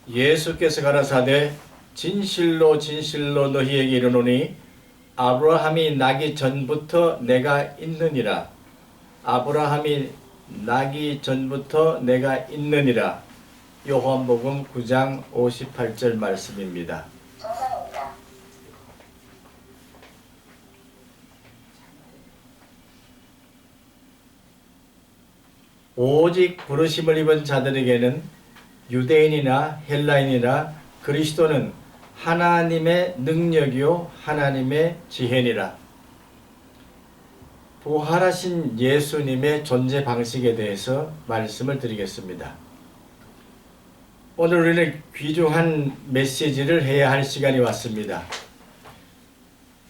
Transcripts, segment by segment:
예수께서 가라사대 진실로 진실로 너희에게 이르노니 아브라함이 나기 전부터 내가 있느니라. 아브라함이 나기 전부터 내가 있느니라. 요한복음 9장 58절 말씀입니다. 오직 부르심을 입은 자들에게는 유대인이나 헬라인이나 그리스도는 하나님의 능력이요 하나님의 지혜니라. 부활하신 예수님의 존재 방식에 대해서 말씀을 드리겠습니다. 오늘 우리는 귀중한 메시지를 해야 할 시간이 왔습니다.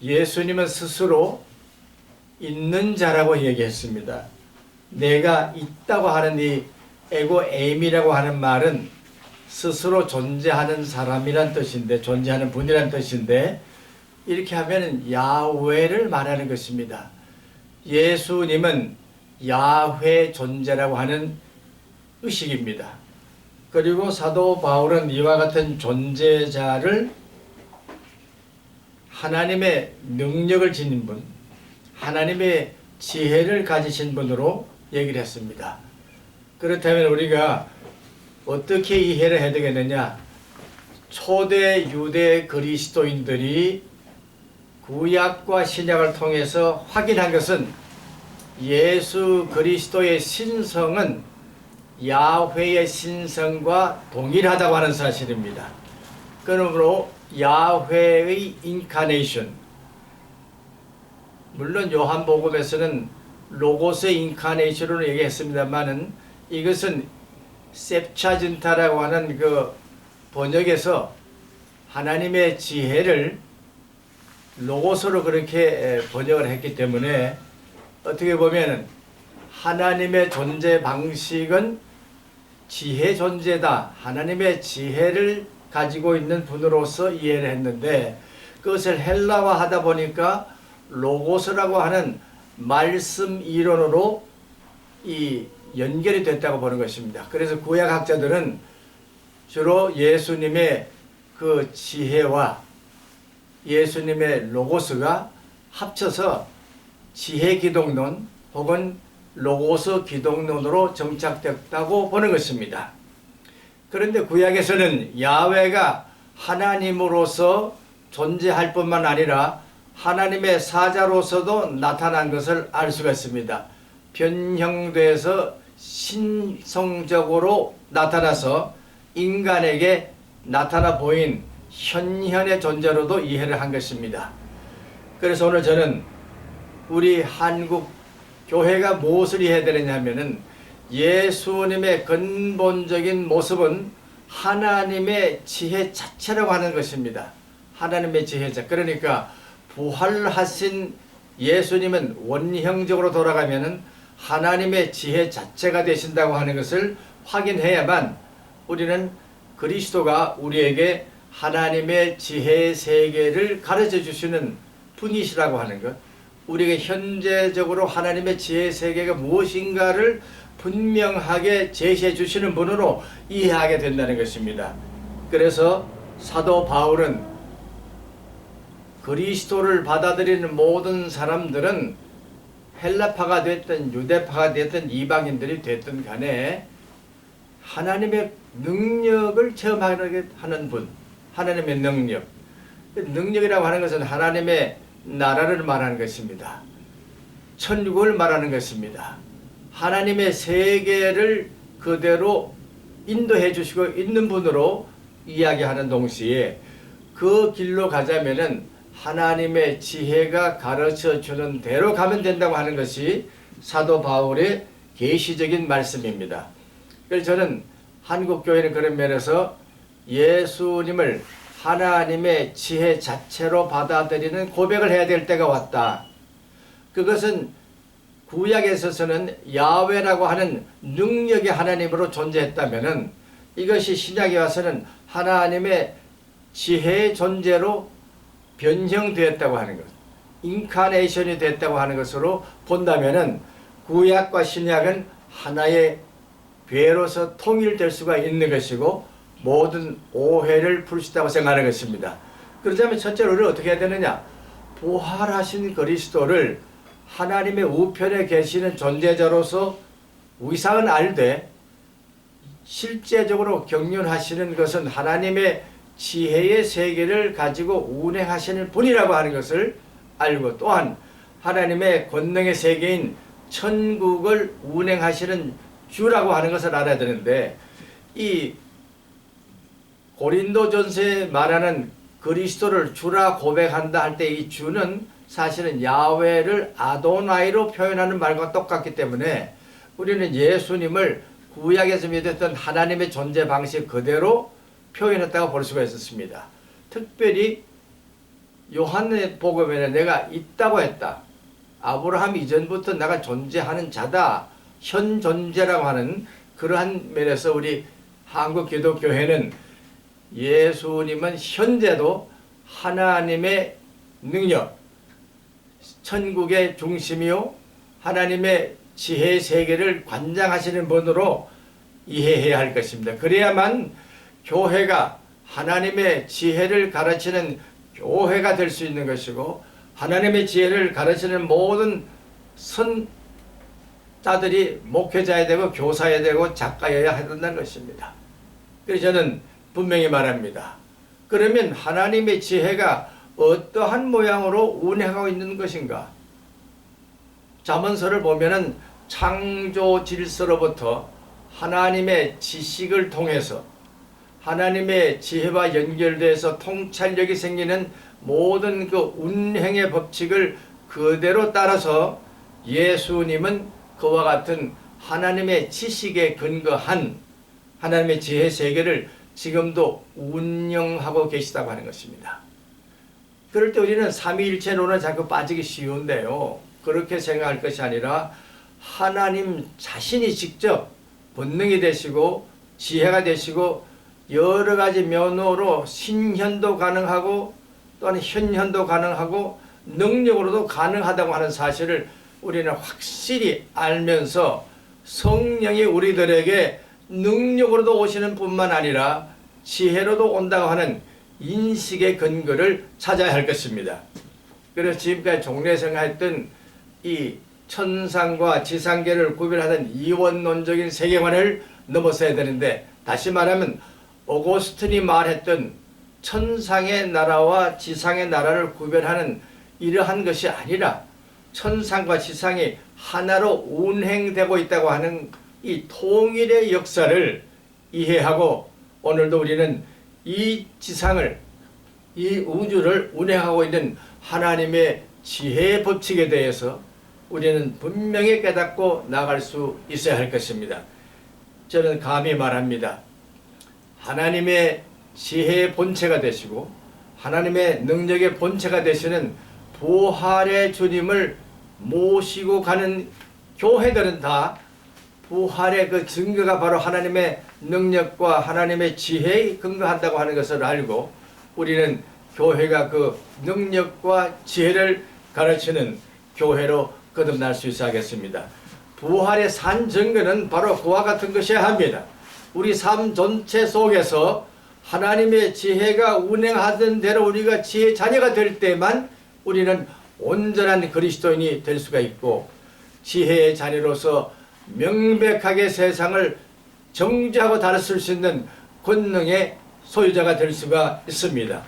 예수님은 스스로 있는 자라고 얘기했습니다. 내가 있다고 하는 이 에고 에임이라고 하는 말은 스스로 존재하는 사람이란 뜻인데, 존재하는 분이란 뜻인데, 이렇게 하면 야훼를 말하는 것입니다. 예수님은 야훼 존재라고 하는 의식입니다. 그리고 사도 바울은 이와 같은 존재자를 하나님의 능력을 지닌 분, 하나님의 지혜를 가지신 분으로 얘기를 했습니다. 그렇다면 우리가 어떻게 이해를 해야 되겠느냐? 초대 유대 그리스도인들이 구약과 신약을 통해서 확인한 것은 예수 그리스도의 신성은 야훼의 신성과 동일하다고 하는 사실입니다. 그러므로 야훼의 인카네이션, 물론 요한복음에서는 로고스의 인카네이션으로 얘기했습니다만은 이것은 셉차진타라고 하는 그 번역에서 하나님의 지혜를 로고스로 그렇게 번역을 했기 때문에 어떻게 보면 하나님의 존재 방식은 지혜 존재다, 하나님의 지혜를 가지고 있는 분으로서 이해를 했는데, 그것을 헬라화하다 보니까 로고스라고 하는 말씀 이론으로 이 연결이 됐다고 보는 것입니다. 그래서 구약학자들은 주로 예수님의 그 지혜와 예수님의 로고스가 합쳐서 지혜 기독론 혹은 로고스 기독론으로 정착됐다고 보는 것입니다. 그런데 구약에서는 야훼가 하나님으로서 존재할 뿐만 아니라 하나님의 사자로서도 나타난 것을 알 수가 있습니다. 변형돼서 신성적으로 나타나서 인간에게 나타나 보인 현현의 존재로도 이해를 한 것입니다. 그래서 오늘 저는 우리 한국 교회가 무엇을 이해해야 되느냐면은 예수님의 근본적인 모습은 하나님의 지혜 자체라고 하는 것입니다. 하나님의 지혜 자체. 그러니까 부활하신 예수님은 원형적으로 돌아가면은 하나님의 지혜 자체가 되신다고 하는 것을 확인해야만 우리는 그리스도가 우리에게 하나님의 지혜 세계를 가르쳐 주시는 분이시라고 하는 것, 우리에게 현재적으로 하나님의 지혜 세계가 무엇인가를 분명하게 제시해 주시는 분으로 이해하게 된다는 것입니다. 그래서 사도 바울은 그리스도를 받아들이는 모든 사람들은 헬라파가 됐든 유대파가 됐든 이방인들이 됐든 간에 하나님의 능력을 체험하게 하는 분, 하나님의 능력. 능력이라고 하는 것은 하나님의 나라를 말하는 것입니다. 천국을 말하는 것입니다. 하나님의 세계를 그대로 인도해 주시고 있는 분으로 이야기하는 동시에 그 길로 가자면은 하나님의 지혜가 가르쳐 주는 대로 가면 된다고 하는 것이 사도 바울의 계시적인 말씀입니다. 그래서 저는 한국교회는 그런 면에서 예수님을 하나님의 지혜 자체로 받아들이는 고백을 해야 될 때가 왔다. 그것은 구약에 있어서는 야훼라고 하는 능력의 하나님으로 존재했다면은 이것이 신약에 와서는 하나님의 지혜의 존재로 변형되었다고 하는 것, 인카네이션이 됐다고 하는 것으로 본다면은 구약과 신약은 하나의 괴로서 통일될 수가 있는 것이고, 모든 오해를 풀 수 있다고 생각하는 것입니다. 그렇다면 첫째로 우리는 어떻게 해야 되느냐? 부활하신 그리스도를 하나님의 우편에 계시는 존재자로서 위상은 알되 실제적으로 경륜하시는 것은 하나님의 지혜의 세계를 가지고 운행하시는 분이라고 하는 것을 알고, 또한 하나님의 권능의 세계인 천국을 운행하시는 주라고 하는 것을 알아야 되는데, 이 고린도전서에 말하는 그리스도를 주라 고백한다 할 때 이 주는 사실은 야훼를 아도나이로 표현하는 말과 똑같기 때문에 우리는 예수님을 구약에서 믿었던 하나님의 존재 방식 그대로 표현했다고 볼 수가 있었습니다. 특별히 요한의 복음에는 내가 있다고 했다. 아브라함 이전부터 내가 존재하는 자다. 현 존재라고 하는 그러한 면에서 우리 한국 기독교회는 예수님은 현재도 하나님의 능력, 천국의 중심이요 하나님의 지혜의 세계를 관장하시는 분으로 이해해야 할 것입니다. 그래야만 교회가 하나님의 지혜를 가르치는 교회가 될 수 있는 것이고, 하나님의 지혜를 가르치는 모든 선자들이 목회자야 되고 교사야 되고 작가여야 한다는 것입니다. 그래서 저는 분명히 말합니다. 그러면 하나님의 지혜가 어떠한 모양으로 운행하고 있는 것인가? 잠언서를 보면은 창조 질서로부터 하나님의 지식을 통해서 하나님의 지혜와 연결돼서 통찰력이 생기는 모든 그 운행의 법칙을 그대로 따라서 예수님은 그와 같은 하나님의 지식에 근거한 하나님의 지혜 세계를 지금도 운영하고 계시다고 하는 것입니다. 그럴 때 우리는 삼위일체론에 자꾸 빠지기 쉬운데요. 그렇게 생각할 것이 아니라 하나님 자신이 직접 본능이 되시고 지혜가 되시고 여러 가지 면으로 신현도 가능하고 또한 현현도 가능하고 능력으로도 가능하다고 하는 사실을 우리는 확실히 알면서 성령이 우리들에게 능력으로도 오시는 뿐만 아니라 지혜로도 온다고 하는 인식의 근거를 찾아야 할 것입니다. 그래서 지금까지 종래생활했던 이 천상과 지상계를 구별하는 이원론적인 세계관을 넘어서야 되는데, 다시 말하면 오거스틴이 말했던 천상의 나라와 지상의 나라를 구별하는 이러한 것이 아니라 천상과 지상이 하나로 운행되고 있다고 하는 이 통일의 역사를 이해하고, 오늘도 우리는 이 지상을, 이 우주를 운행하고 있는 하나님의 지혜의 법칙에 대해서 우리는 분명히 깨닫고 나갈 수 있어야 할 것입니다. 저는 감히 말합니다. 하나님의 지혜의 본체가 되시고 하나님의 능력의 본체가 되시는 부활의 주님을 모시고 가는 교회들은 다 부활의 그 증거가 바로 하나님의 능력과 하나님의 지혜에 근거한다고 하는 것을 알고, 우리는 교회가 그 능력과 지혜를 가르치는 교회로 거듭날 수 있어 하겠습니다. 부활의 산 증거는 바로 그와 같은 것이어야 합니다. 우리 삶 전체 속에서 하나님의 지혜가 운행하던 대로 우리가 지혜의 자녀가 될 때만 우리는 온전한 그리스도인이 될 수가 있고, 지혜의 자녀로서 명백하게 세상을 정죄하고 다스릴 수 있는 권능의 소유자가 될 수가 있습니다.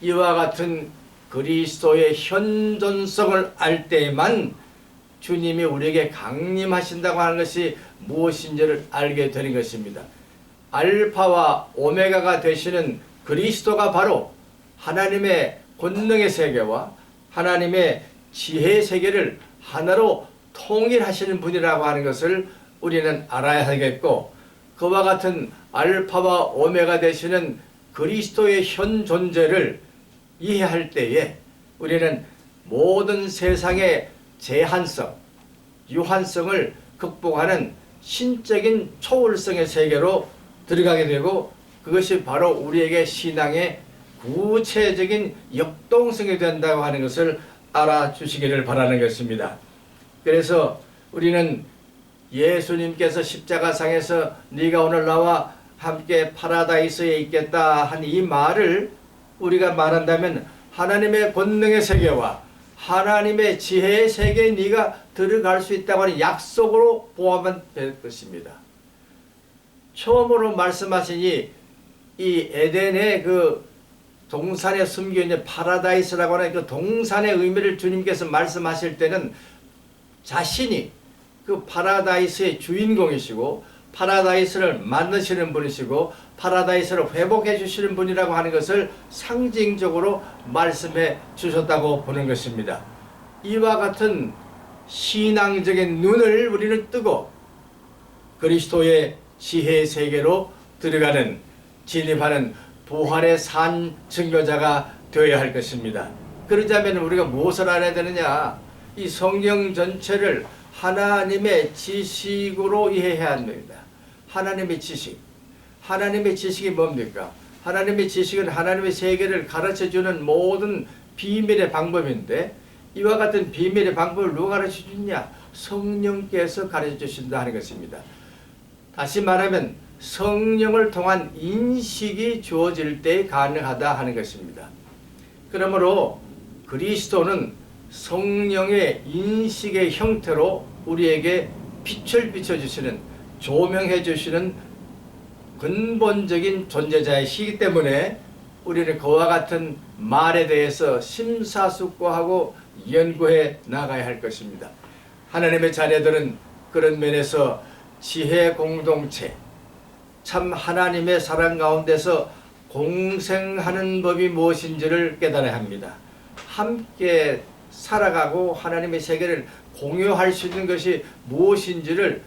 이와 같은 그리스도의 현존성을 알 때에만 주님이 우리에게 강림하신다고 하는 것이 무엇인지를 알게 되는 것입니다. 알파와 오메가가 되시는 그리스도가 바로 하나님의 권능의 세계와 하나님의 지혜의 세계를 하나로 통일하시는 분이라고 하는 것을 우리는 알아야 하겠고, 그와 같은 알파와 오메가 되시는 그리스도의 현 존재를 이해할 때에 우리는 모든 세상의 제한성, 유한성을 극복하는 신적인 초월성의 세계로 들어가게 되고, 그것이 바로 우리에게 신앙의 구체적인 역동성이 된다고 하는 것을 알아주시기를 바라는 것입니다. 그래서 우리는 예수님께서 십자가상에서 네가 오늘 나와 함께 파라다이스에 있겠다 한 이 말을 우리가 말한다면 하나님의 권능의 세계와 하나님의 지혜의 세계에 네가 들어갈 수 있다고 하는 약속으로 보아만 될 것입니다. 처음으로 말씀하시니 이 에덴의 그 동산에 숨겨있는 파라다이스라고 하는 그 동산의 의미를 주님께서 말씀하실 때는 자신이 그 파라다이스의 주인공이시고 파라다이스를 만드시는 분이시고 파라다이스를 회복해 주시는 분이라고 하는 것을 상징적으로 말씀해 주셨다고 보는 것입니다. 이와 같은 신앙적인 눈을 우리는 뜨고 그리스도의 지혜의 세계로 들어가는 진입하는 부활의 산 증거자가 되어야 할 것입니다. 그러자면 우리가 무엇을 알아야 되느냐? 이 성경 전체를 하나님의 지식으로 이해해야 합니다. 하나님의 지식. 하나님의 지식이 뭡니까? 하나님의 지식은 하나님의 세계를 가르쳐주는 모든 비밀의 방법인데 이와 같은 비밀의 방법을 누가 가르쳐주냐? 성령께서 가르쳐주신다 하는 것입니다. 다시 말하면 성령을 통한 인식이 주어질 때 가능하다 하는 것입니다. 그러므로 그리스도는 성령의 인식의 형태로 우리에게 빛을 비춰주시는 조명해 주시는 근본적인 존재자이시기 때문에 우리는 그와 같은 말에 대해서 심사숙고하고 연구해 나가야 할 것입니다. 하나님의 자녀들은 그런 면에서 지혜 공동체, 참 하나님의 사랑 가운데서 공생하는 법이 무엇인지를 깨달아야 합니다. 함께 살아가고 하나님의 세계를 공유할 수 있는 것이 무엇인지를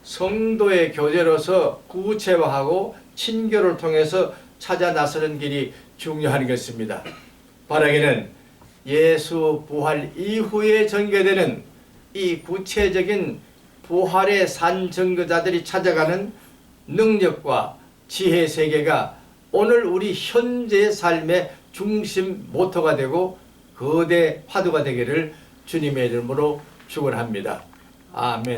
성도의 교제로서 구체화하고 친교를 통해서 찾아 나서는 길이 중요한 것입니다. 바라기는 예수 부활 이후에 전개되는 이 구체적인 부활의 산 증거자들이 찾아가는 능력과 지혜 세계가 오늘 우리 현재의 삶의 중심 모토가 되고 거대 화두가 되기를 주님의 이름으로 축원합니다. 아멘.